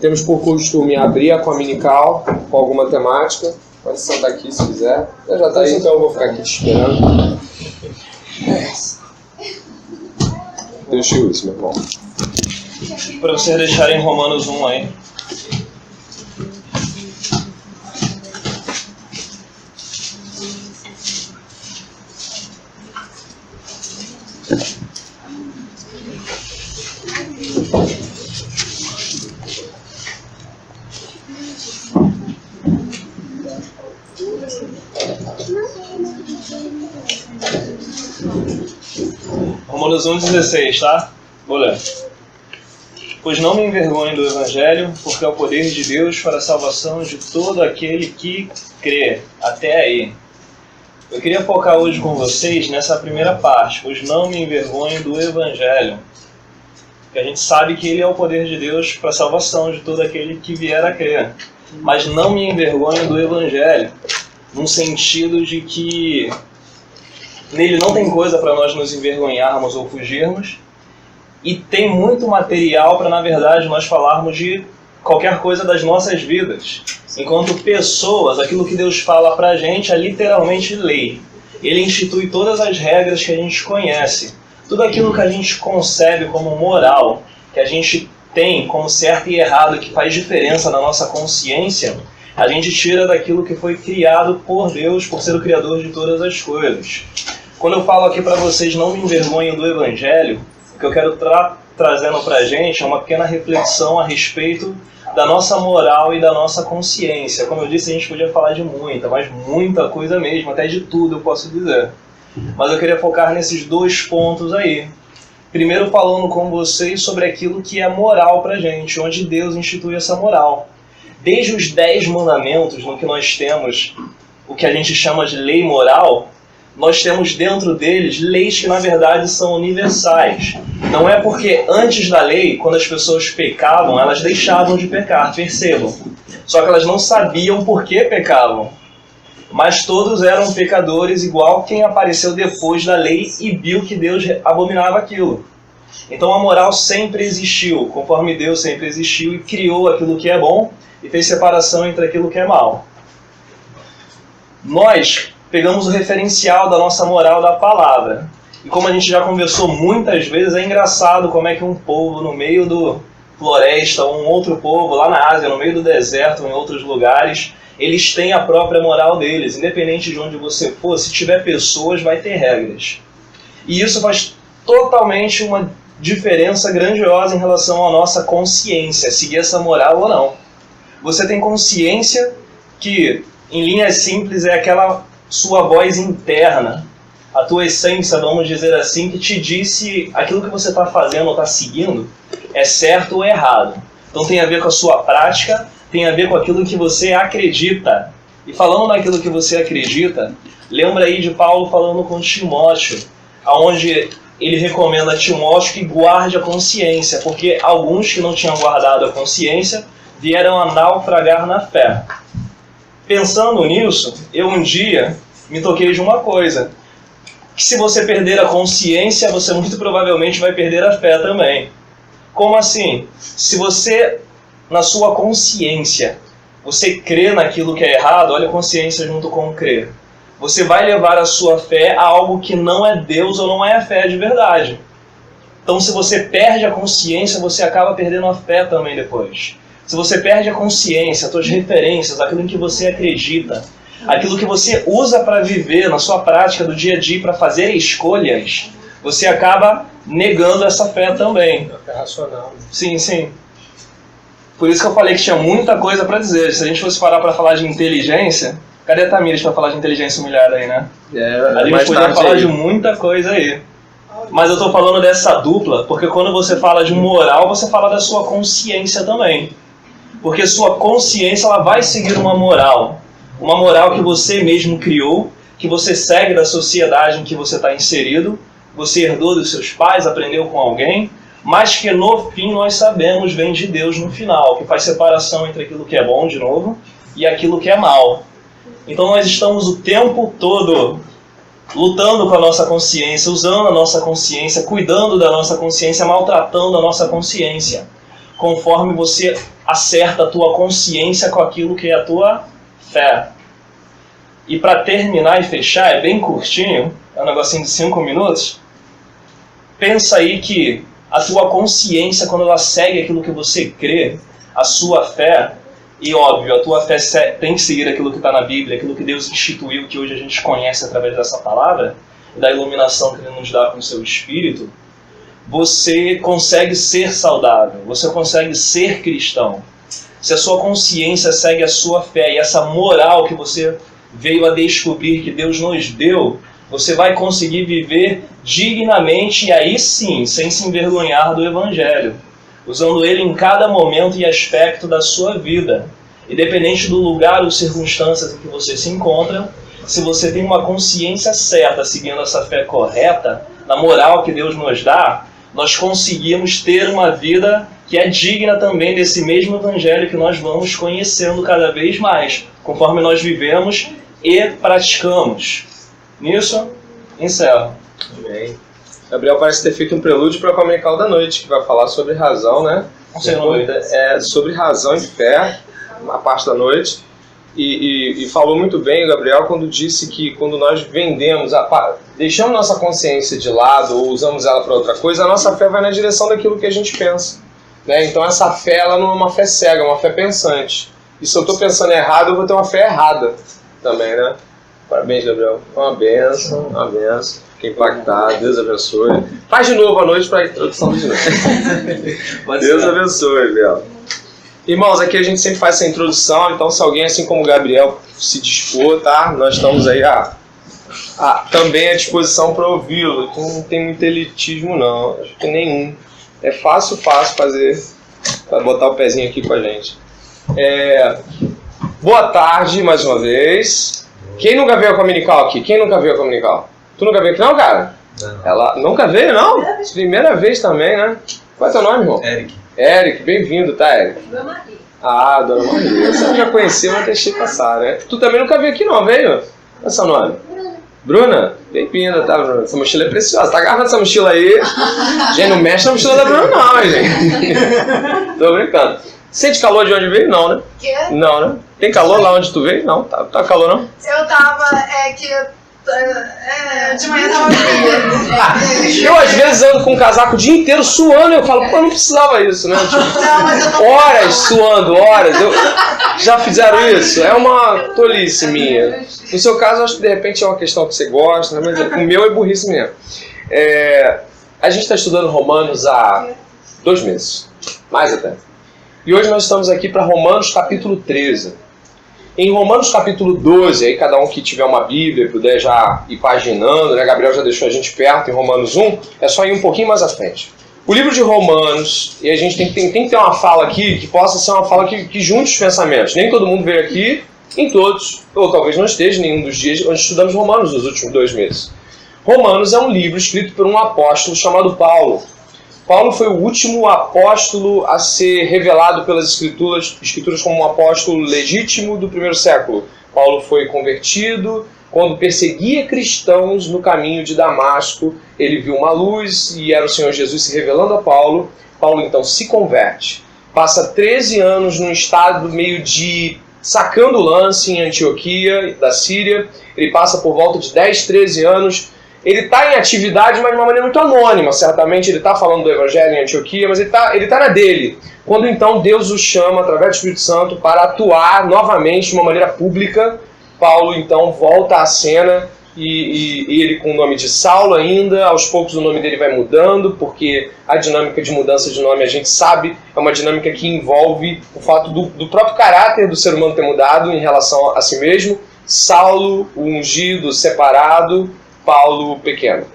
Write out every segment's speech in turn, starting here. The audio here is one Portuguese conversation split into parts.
Temos por costume abrir a Communical com alguma temática. Pode sentar aqui se quiser. Já está aí, então eu vou ficar aqui te esperando. Deixa eu isso, meu irmão. Para vocês deixarem Romanos 1 aí. Romanos 1,16, tá? Vou ler. Pois não me envergonho do Evangelho, porque é o poder de Deus para a salvação de todo aquele que crê. Até aí. Eu queria focar hoje com vocês nessa primeira parte, pois não me envergonho do Evangelho. Porque a gente sabe que ele é o poder de Deus para a salvação de todo aquele que vier a crer. Mas não me envergonho do Evangelho, num sentido de que nele não tem coisa para nós nos envergonharmos ou fugirmos, e tem muito material para, na verdade, nós falarmos de qualquer coisa das nossas vidas. Enquanto pessoas, aquilo que Deus fala para a gente é literalmente lei. Ele institui todas as regras que a gente conhece. Tudo aquilo que a gente concebe como moral, que a gente tem como certo e errado, que faz diferença na nossa consciência, a gente tira daquilo que foi criado por Deus, por ser o Criador de todas as coisas. Quando eu falo aqui para vocês, não me envergonhem do Evangelho, o que eu quero trazendo para a gente é uma pequena reflexão a respeito da nossa moral e da nossa consciência. Como eu disse, a gente podia falar de mas muita coisa mesmo, até de tudo eu posso dizer. Mas eu queria focar nesses dois pontos aí. Primeiro falando com vocês sobre aquilo que é moral para a gente, onde Deus institui essa moral. Desde os 10 mandamentos, no que nós temos o que a gente chama de lei moral, nós temos dentro deles leis que na verdade são universais. Não é porque antes da lei, quando as pessoas pecavam, elas deixavam de pecar, percebam. Só que elas não sabiam por que pecavam. Mas todos eram pecadores igual quem apareceu depois da lei e viu que Deus abominava aquilo. Então a moral sempre existiu, conforme Deus sempre existiu e criou aquilo que é bom e fez separação entre aquilo que é mal. Nós pegamos o referencial da nossa moral da palavra. E como a gente já conversou muitas vezes, é engraçado como é que um povo no meio do floresta, ou um outro povo lá na Ásia, no meio do deserto, em outros lugares, eles têm a própria moral deles. Independente de onde você for, se tiver pessoas, vai ter regras. E isso faz totalmente uma diferença grandiosa em relação à nossa consciência, seguir essa moral ou não. Você tem consciência que, em linhas simples, é aquela sua voz interna, a tua essência, vamos dizer assim, que te diz se aquilo que você está fazendo ou está seguindo é certo ou errado. Então tem a ver com a sua prática, tem a ver com aquilo que você acredita. E falando naquilo que você acredita, lembra aí de Paulo falando com Timóteo, onde ele recomenda a Timóteo que guarde a consciência, porque alguns que não tinham guardado a consciência vieram a naufragar na fé. Pensando nisso, eu um dia me toquei de uma coisa, que se você perder a consciência, você muito provavelmente vai perder a fé também. Como assim? Se você, na sua consciência, você crê naquilo que é errado, olha a consciência junto com o crer, você vai levar a sua fé a algo que não é Deus ou não é a fé de verdade. Então se você perde a consciência, você acaba perdendo a fé também depois. Se você perde a consciência, as suas referências, aquilo em que você acredita, aquilo que você usa para viver na sua prática do dia a dia, para fazer escolhas, você acaba negando essa fé também. É racional. Sim, sim. Por isso que eu falei que tinha muita coisa para dizer. Se a gente fosse parar para falar de inteligência... Cadê a Tamires para falar de inteligência humilhada aí, né? A gente podia falar de muita coisa aí. Mas eu estou falando dessa dupla, porque quando você fala de moral, você fala da sua consciência também. Porque sua consciência ela vai seguir uma moral que você mesmo criou, que você segue da sociedade em que você está inserido, você herdou dos seus pais, aprendeu com alguém, mas que no fim nós sabemos vem de Deus no final, que faz separação entre aquilo que é bom, de novo, e aquilo que é mal. Então nós estamos o tempo todo lutando com a nossa consciência, usando a nossa consciência, cuidando da nossa consciência, maltratando a nossa consciência. conforme você acerta a tua consciência com aquilo que é a tua fé. E para terminar e fechar, é bem curtinho, é um negocinho de 5 minutos. Pensa aí que a tua consciência, quando ela segue aquilo que você crê, a sua fé, e óbvio, a tua fé tem que seguir aquilo que está na Bíblia, aquilo que Deus instituiu, que hoje a gente conhece através dessa palavra, e da iluminação que Ele nos dá com o seu Espírito, você consegue ser saudável, você consegue ser cristão. Se a sua consciência segue a sua fé e essa moral que você veio a descobrir que Deus nos deu, você vai conseguir viver dignamente e aí sim, sem se envergonhar do Evangelho, usando ele em cada momento e aspecto da sua vida. Independente do lugar ou circunstâncias em que você se encontra, se você tem uma consciência certa, seguindo essa fé correta, na moral que Deus nos dá, nós conseguimos ter uma vida que é digna também desse mesmo Evangelho que nós vamos conhecendo cada vez mais, conforme nós vivemos e praticamos. Nisso, encerro. Bem. Gabriel parece ter feito um prelúdio para a Comunical da Noite, que vai falar sobre razão, né? Sem dúvida. Sobre razão e fé, uma parte da noite. E falou muito bem o Gabriel quando disse que quando nós vendemos, deixamos nossa consciência de lado ou usamos ela para outra coisa, a nossa fé vai na direção daquilo que a gente pensa. Né? Então essa fé ela não é uma fé cega, é uma fé pensante. E se eu estou pensando errado, eu vou ter uma fé errada também, né? Parabéns, Gabriel. Uma benção, uma benção. Fiquei impactado. Deus abençoe. Faz de novo a noite para a introdução de novo. Deus abençoe, Gabriel. Irmãos, aqui a gente sempre faz essa introdução, então se alguém, assim como o Gabriel, se dispor, tá? Nós estamos aí também à disposição para ouvi-lo. Não tem muito elitismo, não. Acho que nenhum. É fácil fazer, para botar o pezinho aqui com a gente. Boa tarde, mais uma vez. Quem nunca veio a Comunical aqui? Quem nunca veio a Comunical? Tu nunca veio aqui não, cara? Não. Ela nunca veio, não? Primeira vez também, né? Qual é teu nome, irmão? Eric, bem-vindo, tá, Eric? Dona Maria. Ah, Dona Maria. Você já conheceu, mas deixei passar, né? Tu também nunca veio aqui não, veio? Qual é seu nome? Bruna? Bem-vinda, tá, Bruna? Essa mochila é preciosa. Tá agarrando essa mochila aí. Gente, não mexe na mochila da Bruna não, gente. Tô brincando. Sente calor de onde veio? Não, né? Quê? Não, né? Tem calor lá onde tu veio? Não, tá calor não? Eu tava, de manhã tava fria. Eu às vezes ando com um casaco o dia inteiro suando, eu falo, pô, não precisava isso, né? Tipo, Não, mas eu tô horas suando, horas. Já fizeram isso? É uma tolice minha. No seu caso, acho que de repente é uma questão que você gosta, né? Mas o meu é burrice mesmo. A gente está estudando Romanos há 2 meses, mais até. E hoje nós estamos aqui para Romanos capítulo 13. Em Romanos capítulo 12, aí cada um que tiver uma Bíblia puder já ir paginando, né? Gabriel já deixou a gente perto em Romanos 1, é só ir um pouquinho mais à frente. O livro de Romanos, e a gente tem que ter uma fala aqui que possa ser uma fala que junte os pensamentos. Nem todo mundo veio aqui, em todos, ou talvez não esteja em nenhum dos dias onde estudamos Romanos nos últimos 2 meses. Romanos é um livro escrito por um apóstolo chamado Paulo. Paulo foi o último apóstolo a ser revelado pelas escrituras como um apóstolo legítimo do 1º século. Paulo foi convertido quando perseguia cristãos no caminho de Damasco. Ele viu uma luz e era o Senhor Jesus se revelando a Paulo. Paulo então se converte. Passa 13 anos num estado meio de sacando o lance em Antioquia, da Síria. Ele passa por volta de 10, 13 anos. Ele está em atividade, mas de uma maneira muito anônima. Certamente ele está falando do Evangelho em Antioquia, mas ele tá na dele. Quando então Deus o chama, através do Espírito Santo, para atuar novamente de uma maneira pública, Paulo então volta à cena e ele com o nome de Saulo ainda. Aos poucos o nome dele vai mudando, porque a dinâmica de mudança de nome, a gente sabe, é uma dinâmica que envolve o fato do próprio caráter do ser humano ter mudado em relação a si mesmo. Saulo, o ungido, separado, Paulo pequeno.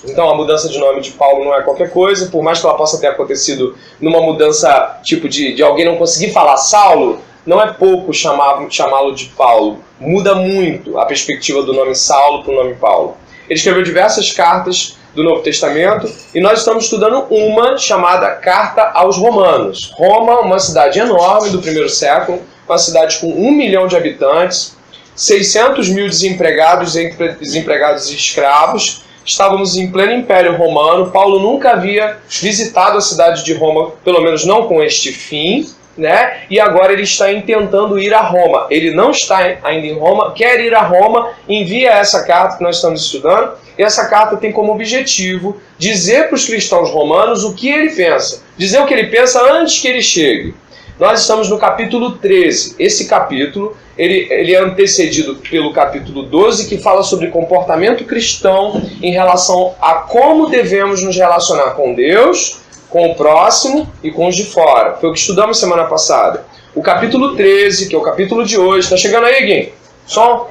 Então a mudança de nome de Paulo não é qualquer coisa, por mais que ela possa ter acontecido numa mudança tipo de alguém não conseguir falar Saulo, não é pouco chamá-lo de Paulo. Muda muito a perspectiva do nome Saulo para o nome Paulo. Ele escreveu diversas cartas do Novo Testamento e nós estamos estudando uma chamada Carta aos Romanos. Roma, uma cidade enorme do 1º século, uma cidade com 1 milhão de habitantes, 600 mil desempregados, entre desempregados e escravos, estávamos em pleno Império Romano. Paulo nunca havia visitado a cidade de Roma, pelo menos não com este fim, né? E agora ele está intentando ir a Roma. Ele não está ainda em Roma, quer ir a Roma, envia essa carta que nós estamos estudando, e essa carta tem como objetivo dizer para os cristãos romanos o que ele pensa, dizer o que ele pensa antes que ele chegue. Nós estamos no capítulo 13. Esse capítulo ele é antecedido pelo capítulo 12, que fala sobre comportamento cristão em relação a como devemos nos relacionar com Deus, com o próximo e com os de fora. Foi o que estudamos semana passada. O capítulo 13, que é o capítulo de hoje, está chegando aí, Gui? Som?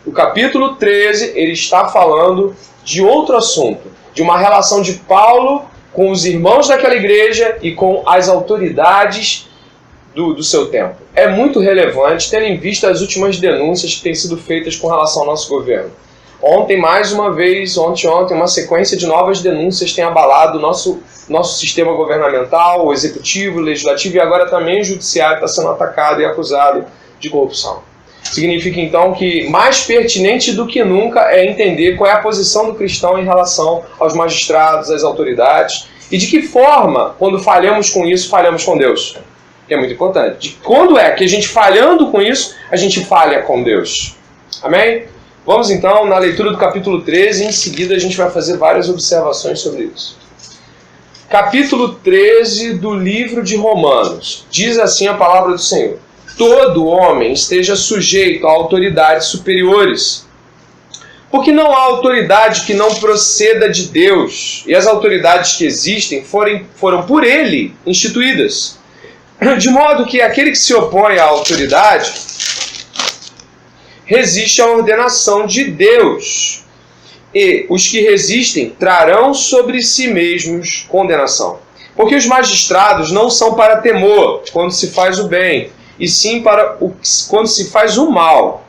O capítulo 13, ele está falando de outro assunto, de uma relação de Paulo com os irmãos daquela igreja e com as autoridades do seu tempo. É muito relevante, tendo em vista as últimas denúncias que têm sido feitas com relação ao nosso governo. Ontem, mais uma vez, ontem, uma sequência de novas denúncias tem abalado o nosso sistema governamental, o executivo, o legislativo, e agora também o judiciário está sendo atacado e acusado de corrupção. Significa, então, que mais pertinente do que nunca é entender qual é a posição do cristão em relação aos magistrados, às autoridades, e de que forma, quando falhamos com isso, falhamos com Deus. Que é muito importante. De quando é que a gente, falhando com isso, a gente falha com Deus. Amém? Vamos então na leitura do capítulo 13, e em seguida a gente vai fazer várias observações sobre isso. Capítulo 13 do livro de Romanos. Diz assim a palavra do Senhor: todo homem esteja sujeito a autoridades superiores, porque não há autoridade que não proceda de Deus, e as autoridades que existem foram por ele instituídas. De modo que aquele que se opõe à autoridade resiste à ordenação de Deus, e os que resistem trarão sobre si mesmos condenação. Porque os magistrados não são para temor quando se faz o bem, e sim quando se faz o mal.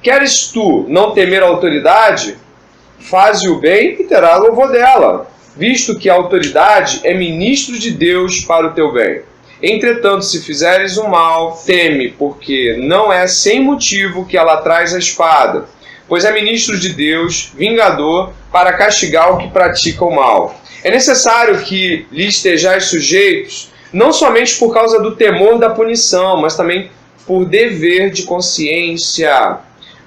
Queres tu não temer a autoridade? Faze o bem e terá louvor dela, visto que a autoridade é ministro de Deus para o teu bem. Entretanto, se fizeres o mal, teme, porque não é sem motivo que ela traz a espada, pois é ministro de Deus, vingador, para castigar o que pratica o mal. É necessário que lhe estejais sujeitos, não somente por causa do temor da punição, mas também por dever de consciência.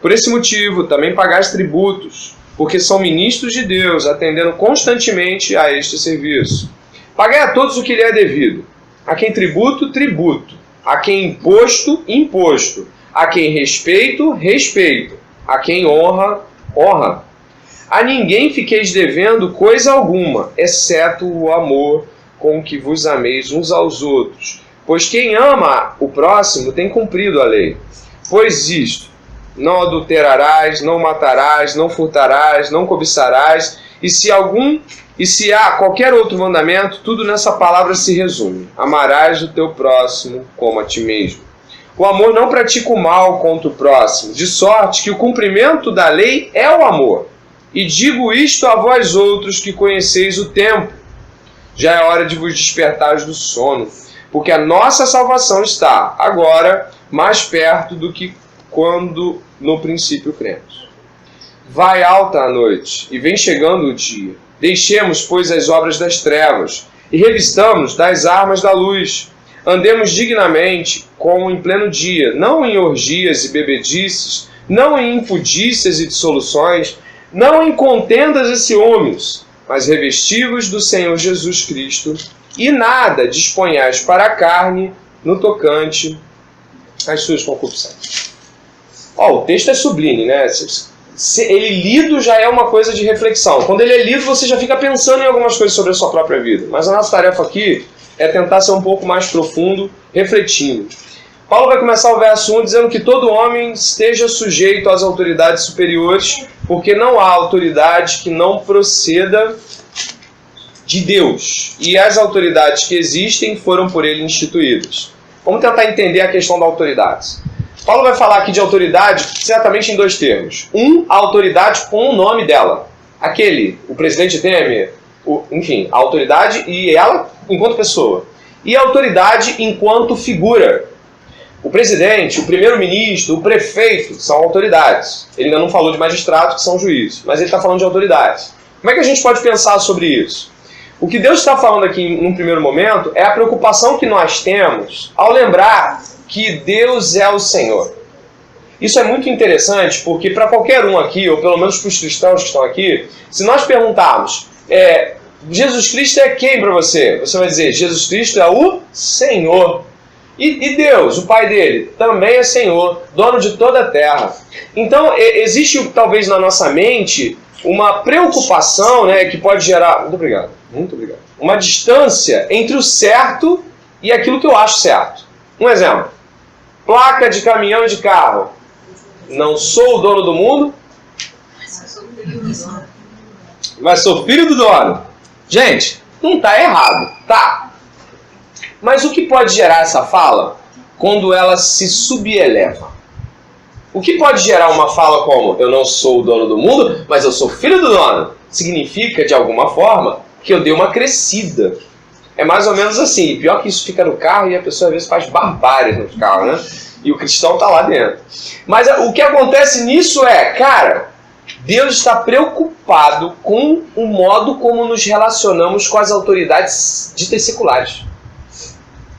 Por esse motivo, também pagais tributos, porque são ministros de Deus, atendendo constantemente a este serviço. Pagai a todos o que lhe é devido. A quem tributo, tributo. A quem imposto, imposto. A quem respeito, respeito. A quem honra, honra. A ninguém fiqueis devendo coisa alguma, exceto o amor com que vos ameis uns aos outros. Pois quem ama o próximo tem cumprido a lei. Pois isto: não adulterarás, não matarás, não furtarás, não cobiçarás, e se há qualquer outro mandamento, tudo nessa palavra se resume: amarás o teu próximo como a ti mesmo. O amor não pratica o mal contra o próximo, de sorte que o cumprimento da lei é o amor. E digo isto a vós outros que conheceis o tempo. Já é hora de vos despertares do sono, porque a nossa salvação está, agora, mais perto do que quando no princípio cremos. Vai alta a noite, e vem chegando o dia. Deixemos, pois, as obras das trevas, e revistamos das armas da luz. Andemos dignamente, como em pleno dia, não em orgias e bebedices, não em impudícias e dissoluções, não em contendas e ciúmes, mas revesti-vos do Senhor Jesus Cristo, e nada disponhais para a carne no tocante às suas concupiscências. O texto é sublime, né? Ele lido já é uma coisa de reflexão. Quando ele é lido, você já fica pensando em algumas coisas sobre a sua própria vida. Mas a nossa tarefa aqui é tentar ser um pouco mais profundo, refletindo. Paulo vai começar o verso 1 dizendo que todo homem esteja sujeito às autoridades superiores, porque não há autoridade que não proceda de Deus. E as autoridades que existem foram por ele instituídas. Vamos tentar entender a questão da autoridade. Paulo vai falar aqui de autoridade certamente em dois termos. A autoridade com o nome dela. O presidente Temer, enfim, a autoridade e ela enquanto pessoa. E a autoridade enquanto figura. O presidente, o primeiro-ministro, o prefeito são autoridades. Ele ainda não falou de magistrados, que são juízes, mas ele está falando de autoridades. Como é que a gente pode pensar sobre isso? O que Deus está falando aqui num primeiro momento é a preocupação que nós temos ao lembrar que Deus é o Senhor. Isso é muito interessante porque para qualquer um aqui, ou pelo menos para os cristãos que estão aqui, se nós perguntarmos, Jesus Cristo é quem para você? Você vai dizer, Jesus Cristo é o Senhor. E Deus, o Pai dele, também é Senhor, dono de toda a terra. Então, existe talvez na nossa mente uma preocupação, né, que pode gerar... Muito obrigado. Uma distância entre o certo e aquilo que eu acho certo. Um exemplo. Placa de caminhão e de carro. Não sou o dono do mundo, mas sou filho do dono. Gente, não está errado, tá? Mas o que pode gerar essa fala quando ela se subeleva? O que pode gerar uma fala como eu não sou o dono do mundo, mas eu sou filho do dono? Significa, de alguma forma, que eu dei uma crescida. É mais ou menos assim. Pior que isso fica no carro e a pessoa às vezes faz barbárie no carro, né? E o cristão está lá dentro. Mas o que acontece nisso é, cara, Deus está preocupado com o modo como nos relacionamos com as autoridades ditas seculares.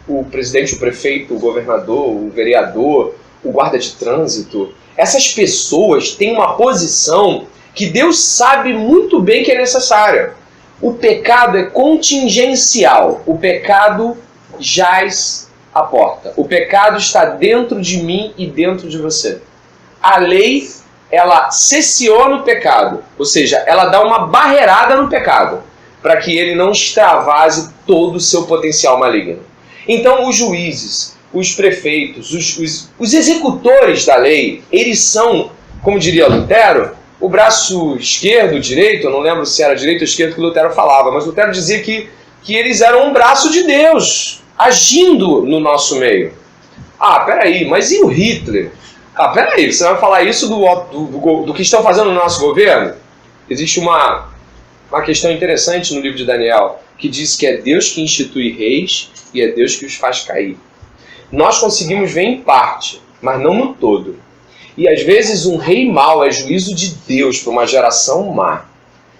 O presidente, o prefeito, o governador, o vereador, o guarda de trânsito. Essas pessoas têm uma posição que Deus sabe muito bem que é necessária. O pecado é contingencial. O pecado jaz à porta. O pecado está dentro de mim e dentro de você. A lei, ela cessiona o pecado. Ou seja, ela dá uma barreirada no pecado para que ele não extravase todo o seu potencial maligno. Então, os juízes, os prefeitos, os executores da lei, eles são, como diria Lutero, o braço esquerdo, direito, eu não lembro se era direito ou esquerdo que Lutero falava, mas Lutero dizia que eles eram um braço de Deus, agindo no nosso meio. Ah, peraí, mas e o Hitler? Ah, peraí, você vai falar isso do que estão fazendo no nosso governo? Existe uma questão interessante no livro de Daniel, que diz que é Deus que institui reis e é Deus que os faz cair. Nós conseguimos ver em parte, mas não no todo. E às vezes um rei mau é juízo de Deus para uma geração má.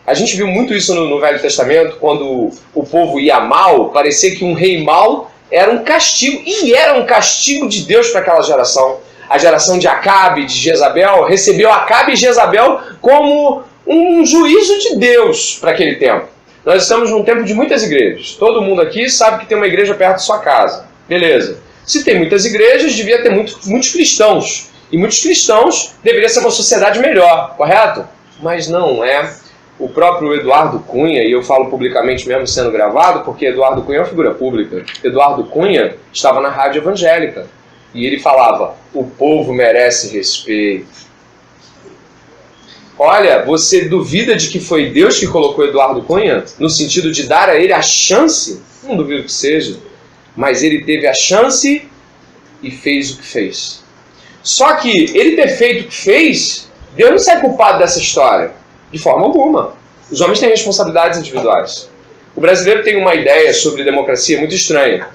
A gente viu muito isso no Velho Testamento, quando o povo ia mal, parecia que um rei mau era um castigo, e era um castigo de Deus para aquela geração. A geração de Acabe, de Jezabel, recebeu Acabe e Jezabel como um juízo de Deus para aquele tempo. Nós estamos num tempo de muitas igrejas. Todo mundo aqui sabe que tem uma igreja perto de sua casa. Beleza. Se tem muitas igrejas, devia ter muitos cristãos. E muitos cristãos deveria ser uma sociedade melhor, correto? Mas não é. O próprio Eduardo Cunha, e eu falo publicamente mesmo sendo gravado, porque Eduardo Cunha é uma figura pública. Eduardo Cunha estava na rádio evangélica. E ele falava, o povo merece respeito. Olha, você duvida de que foi Deus que colocou Eduardo Cunha? No sentido de dar a ele a chance? Não duvido que seja. Mas ele teve a chance e fez o que fez. Só que ele ter feito o que fez, Deus não sai culpado dessa história. De forma alguma. Os homens têm responsabilidades individuais. O brasileiro tem uma ideia sobre democracia muito estranha.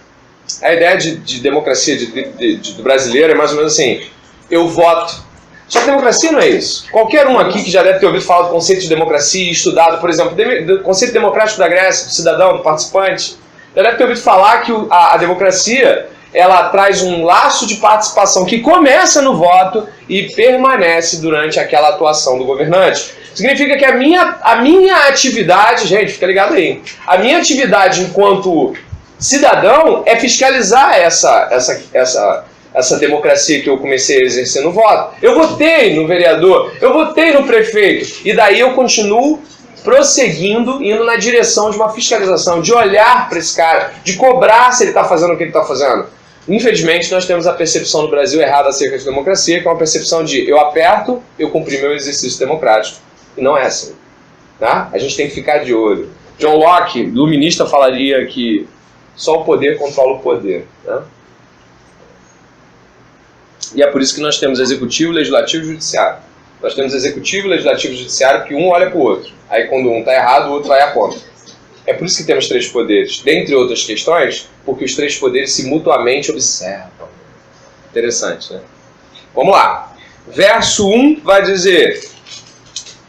A ideia de democracia do brasileiro é mais ou menos assim, eu voto. Só que democracia não é isso. Qualquer um aqui que já deve ter ouvido falar do conceito de democracia e estudado, por exemplo, do conceito democrático da Grécia, do cidadão, do participante, já deve ter ouvido falar que a democracia, ela traz um laço de participação que começa no voto e permanece durante aquela atuação do governante. Significa que a minha atividade, gente, fica ligado aí, a minha atividade enquanto cidadão é fiscalizar essa democracia que eu comecei a exercer no voto. Eu votei no vereador, eu votei no prefeito, e daí eu continuo prosseguindo, indo na direção de uma fiscalização, de olhar para esse cara, de cobrar se ele está fazendo o que ele está fazendo. Infelizmente, nós temos a percepção no Brasil errada acerca de democracia, que é uma percepção de eu aperto, eu cumpri meu exercício democrático. E não é assim. Tá? A gente tem que ficar de olho. John Locke, iluminista, falaria que só o poder controla o poder. Né? E é por isso que nós temos executivo, legislativo e judiciário. Nós temos executivo, legislativo e judiciário, que um olha para o outro. Aí quando um está errado, o outro vai a conta. É por isso que temos três poderes. Dentre outras questões, porque os três poderes se mutuamente observam. Interessante, né? Vamos lá. Verso 1 vai dizer,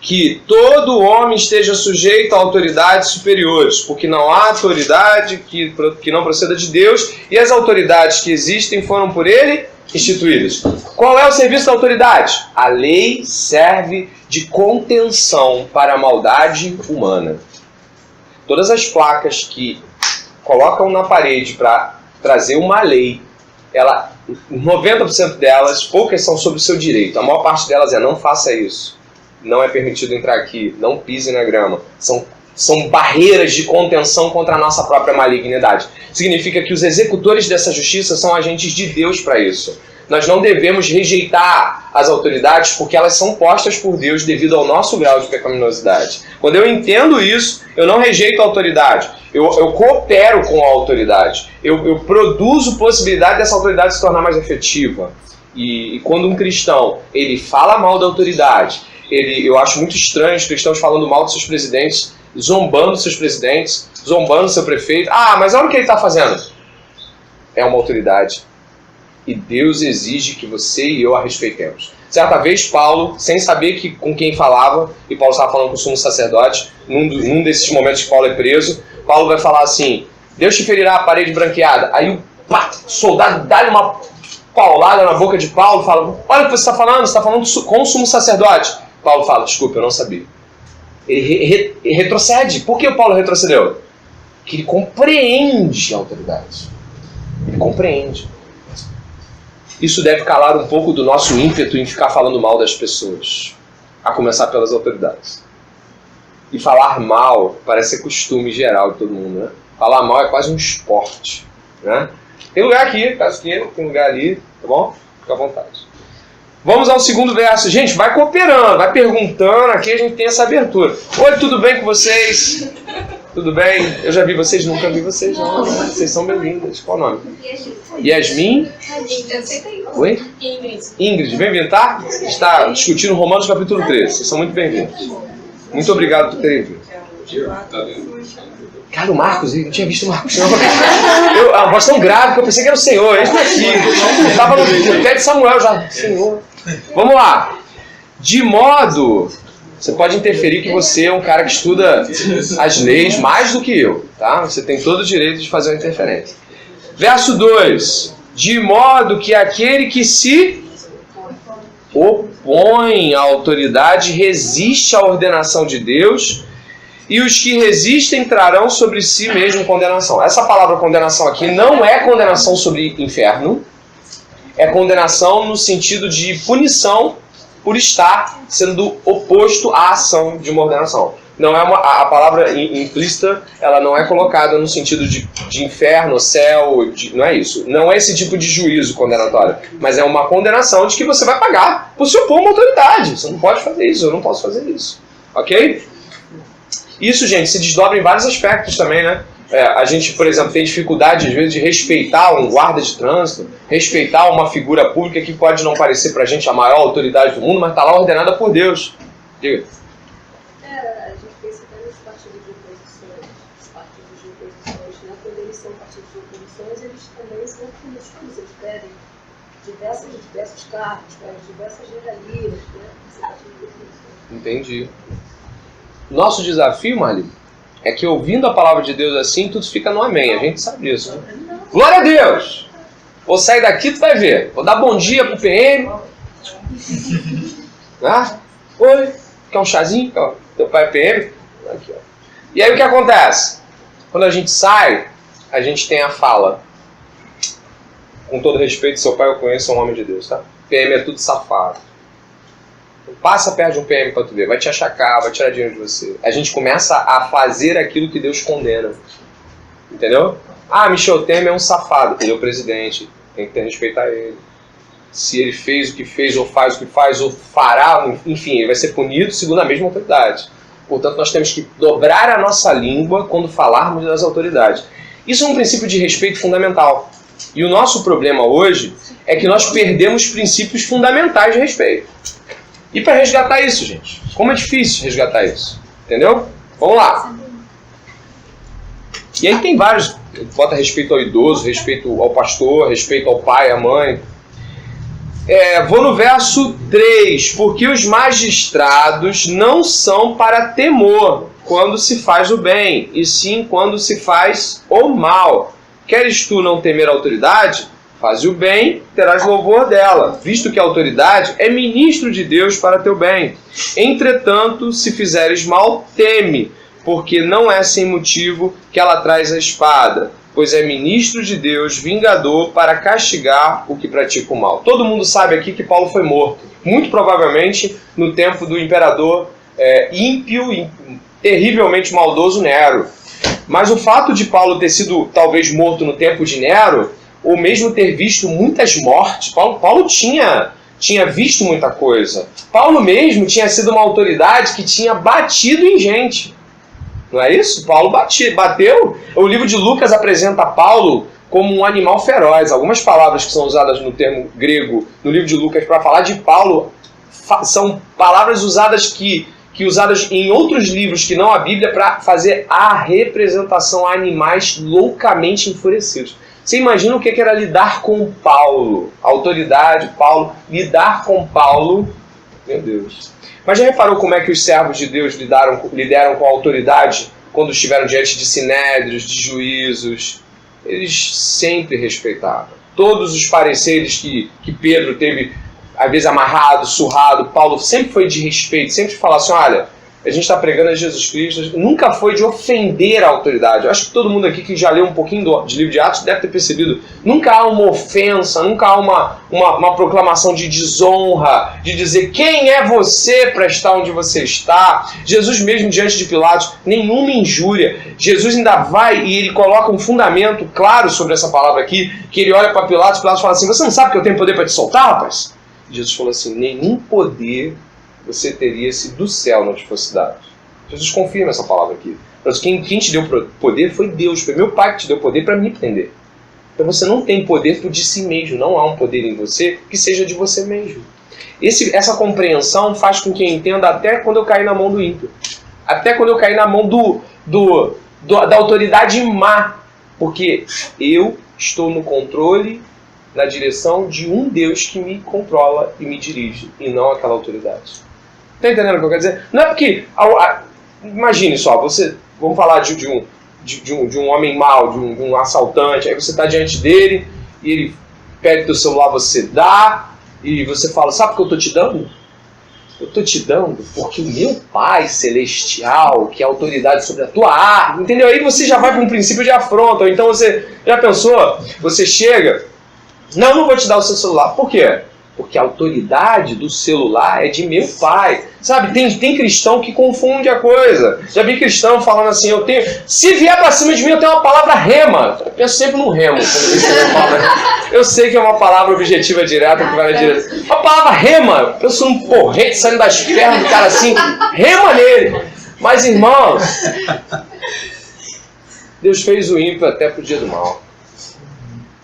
que todo homem esteja sujeito a autoridades superiores, porque não há autoridade que não proceda de Deus, e as autoridades que existem foram por ele instituídas. Qual é o serviço da autoridade? A lei serve de contenção para a maldade humana. Todas as placas que colocam na parede para trazer uma lei, 90% delas, poucas são sobre o seu direito. A maior parte delas é: não faça isso, não é permitido entrar aqui, não pise na grama. São barreiras de contenção contra a nossa própria malignidade. Significa que os executores dessa justiça são agentes de Deus para isso. Nós não devemos rejeitar as autoridades porque elas são postas por Deus devido ao nosso grau de pecaminosidade. Quando eu entendo isso, eu não rejeito a autoridade. Eu coopero com a autoridade. Eu produzo possibilidade dessa autoridade se tornar mais efetiva. E quando um cristão ele fala mal da autoridade, eu acho muito estranho os cristãos falando mal dos seus presidentes, zombando dos seus presidentes, zombando do seu prefeito. Ah, mas olha o que ele está fazendo. É uma autoridade. E Deus exige que você e eu a respeitemos. Certa vez, Paulo, sem saber com quem falava, e Paulo estava falando com o sumo sacerdote, num desses momentos que Paulo é preso, Paulo vai falar assim: Deus te ferirá a parede branqueada. Aí o soldado dá-lhe uma paulada na boca de Paulo e fala: olha o que você está falando com o sumo sacerdote. Paulo fala: desculpa, eu não sabia. Ele retrocede. Por que o Paulo retrocedeu? Que ele compreende a autoridade. Ele compreende. Isso deve calar um pouco do nosso ímpeto em ficar falando mal das pessoas, a começar pelas autoridades. E falar mal parece ser costume geral de todo mundo, né? Falar mal é quase um esporte, né? Tem lugar aqui, caso queira, tem lugar ali, tá bom? Fica à vontade. Vamos ao segundo verso. Gente, vai cooperando, vai perguntando, aqui a gente tem essa abertura. Oi, tudo bem com vocês? Tudo bem? Eu já vi vocês, nunca vi vocês não. Vocês são bem-vindas. Qual o nome? Yasmin? Oi? Ingrid, bem-vinda, tá? Está discutindo Romanos capítulo 13. Vocês são muito bem-vindos. Muito obrigado por terem vindo. Cara, o Marcos, eu não tinha visto o Marcos não. A voz tão grave que eu pensei que era o Senhor. Ele está aqui. Eu estava no pé de Samuel já. Senhor. Vamos lá. De modo... Você pode interferir que você é um cara que estuda as leis mais do que eu, tá? Você tem todo o direito de fazer uma interferência. Verso 2. De modo que aquele que se opõe à autoridade resiste à ordenação de Deus, e os que resistem trarão sobre si mesmo condenação. Essa palavra condenação aqui não é condenação sobre inferno, é condenação no sentido de punição por estar sendo oposto à ação de uma ordenação. Não é a palavra implícita, ela não é colocada no sentido de inferno, céu, não é isso. Não é esse tipo de juízo condenatório, mas é uma condenação de que você vai pagar por se opor a uma autoridade. Você não pode fazer isso, eu não posso fazer isso. Ok? Isso, gente, se desdobra em vários aspectos também, né? A gente, por exemplo, tem dificuldade, às vezes, de respeitar um guarda de trânsito, respeitar uma figura pública que pode não parecer pra gente a maior autoridade do mundo, mas está lá ordenada por Deus. Diga. A gente pensa até nos partidos de oposições, né? Quando eles são partidos de oposições, eles também são políticos, eles pedem diversos cargos, diversas regalias, né? Entendi. Nosso desafio, Marli, é que ouvindo a palavra de Deus assim, tudo fica no amém. A gente sabe disso. Né? Glória a Deus! Vou sair daqui, tu vai ver. Vou dar bom dia pro PM. Ah, oi, quer um chazinho? Ó, teu pai é PM? Aqui, ó. E aí o que acontece? Quando a gente sai, a gente tem a fala. Com todo respeito, seu pai eu conheço, é um homem de Deus, tá? PM é tudo safado. Passa perto de um PM para tu ver, vai te achacar, vai tirar dinheiro de você. A gente começa a fazer aquilo que Deus condena. Entendeu? Ah, Michel Temer é um safado. Ele é o presidente, tem que respeitar ele. Se ele fez o que fez, ou faz o que faz, ou fará, enfim, ele vai ser punido segundo a mesma autoridade. Portanto, nós temos que dobrar a nossa língua quando falarmos das autoridades. Isso é um princípio de respeito fundamental. E o nosso problema hoje é que nós perdemos princípios fundamentais de respeito. E para resgatar isso, gente? Como é difícil resgatar isso? Entendeu? Vamos lá. E aí tem vários. Bota respeito ao idoso, respeito ao pastor, respeito ao pai, à mãe. Vou no verso 3. Porque os magistrados não são para temor quando se faz o bem, e sim quando se faz o mal. Queres tu não temer a autoridade? Faz o bem, terás louvor dela, visto que a autoridade é ministro de Deus para teu bem. Entretanto, se fizeres mal, teme, porque não é sem motivo que ela traz a espada, pois é ministro de Deus, vingador, para castigar o que pratica o mal. Todo mundo sabe aqui que Paulo foi morto, muito provavelmente no tempo do imperador ímpio, terrivelmente maldoso Nero. Mas o fato de Paulo ter sido talvez morto no tempo de Nero, ou mesmo ter visto muitas mortes, Paulo tinha visto muita coisa. Paulo mesmo tinha sido uma autoridade que tinha batido em gente. Não é isso? Paulo bateu. O livro de Lucas apresenta Paulo como um animal feroz. Algumas palavras que são usadas no termo grego no livro de Lucas para falar de Paulo são palavras usadas usadas em outros livros que não a Bíblia para fazer a representação a animais loucamente enfurecidos. Você imagina o que era lidar com Paulo? A autoridade, Paulo, lidar com Paulo. Meu Deus. Mas já reparou como é que os servos de Deus lidaram com a autoridade quando estiveram diante de sinédrios, de juízos? Eles sempre respeitavam. Todos os pareceres que Pedro teve, às vezes amarrado, surrado, Paulo sempre foi de respeito, sempre falava assim, olha, a gente está pregando a Jesus Cristo, nunca foi de ofender a autoridade. Eu acho que todo mundo aqui que já leu um pouquinho de livro de Atos deve ter percebido. Nunca há uma ofensa, nunca há uma proclamação de desonra, de dizer quem é você para estar onde você está. Jesus mesmo diante de Pilatos, nenhuma injúria. Jesus ainda vai e ele coloca um fundamento claro sobre essa palavra aqui, que ele olha para Pilatos e Pilatos fala assim, você não sabe que eu tenho poder para te soltar, rapaz? Jesus falou assim, nenhum poder você teria se do céu não te fosse dado. Jesus confirma essa palavra aqui. Mas quem te deu poder foi Deus, foi meu Pai que te deu poder para me prender. Então você não tem poder por de si mesmo, não há um poder em você que seja de você mesmo. Essa compreensão faz com que eu entenda até quando eu cair na mão do ímpio. Até quando eu cair na mão da autoridade má. Porque eu estou no controle, na direção de um Deus que me controla e me dirige, e não aquela autoridade. Está entendendo o que eu quero dizer? Não é porque... Imagine só, vamos falar de um homem mau, de um assaltante, aí você está diante dele, e ele pede teu celular, você dá, e você fala, sabe o que eu estou te dando? Eu estou te dando porque o meu Pai Celestial, que é a autoridade sobre a tua arma, entendeu? Aí você já vai para um princípio de afronta, ou então você já pensou, você chega... Não vou te dar o seu celular. Por quê? Porque a autoridade do celular é de meu pai. Sabe, tem cristão que confunde a coisa. Já vi cristão falando assim, se vier pra cima de mim, eu tenho uma palavra rema. Eu penso sempre no remo. Eu sei que é uma palavra objetiva direta que vai na direção. Uma palavra rema. Eu penso num porrete saindo das pernas do cara assim. Rema nele. Mas, irmãos, Deus fez o ímpio até pro dia do mal.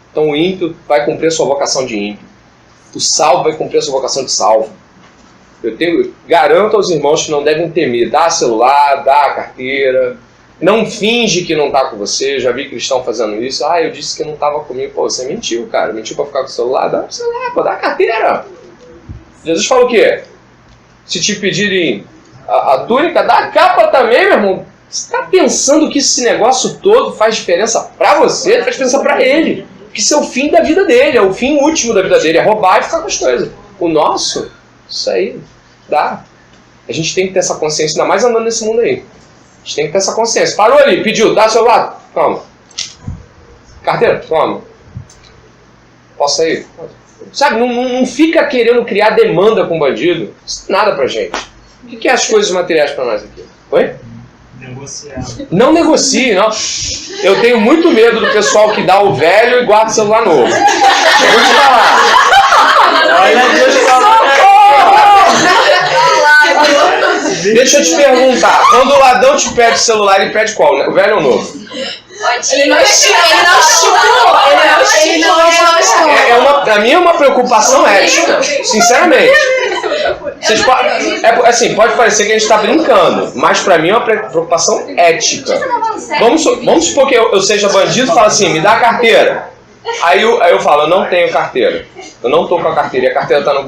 Então o ímpio vai cumprir a sua vocação de ímpio. O salvo vai cumprir a sua vocação de salvo. Eu garanto aos irmãos que não devem temer. Dá celular, dá a carteira. Não finge que não está com você. Já vi cristão fazendo isso. Eu disse que não estava comigo. Pô, você mentiu, cara. Mentiu para ficar com o celular? Dá o celular, pô, dá a carteira. Jesus fala o quê? Se te pedirem a túnica, dá a capa também, meu irmão. Você está pensando que esse negócio todo faz diferença para você? Faz diferença para ele. Que isso é o fim da vida dele, é o fim último da vida dele, é roubar e ficar com as coisas. O nosso, isso aí, dá. A gente tem que ter essa consciência, ainda mais andando nesse mundo aí. A gente tem que ter essa consciência. Parou ali, pediu, dá celular, toma. Carteira, toma. Posso sair? Sabe, não fica querendo criar demanda com bandido. Isso não é nada pra gente. O que é as coisas materiais pra nós aqui? Oi? Negociar. Não negocie, não. Eu tenho muito medo do pessoal que dá o velho e guarda o celular novo. Eu vou te falar. Olha, deixa eu te perguntar. Quando o ladrão te pede o celular, ele pede qual? O velho ou o novo? Ele não estipulou. Pra mim é uma preocupação ética. Sinceramente. Pode parecer que a gente está brincando, mas para mim é uma preocupação ética. Vamos supor que eu seja bandido e falo assim, me dá a carteira. Aí eu falo, eu não tenho carteira. Eu não tô com a carteira e a carteira tá no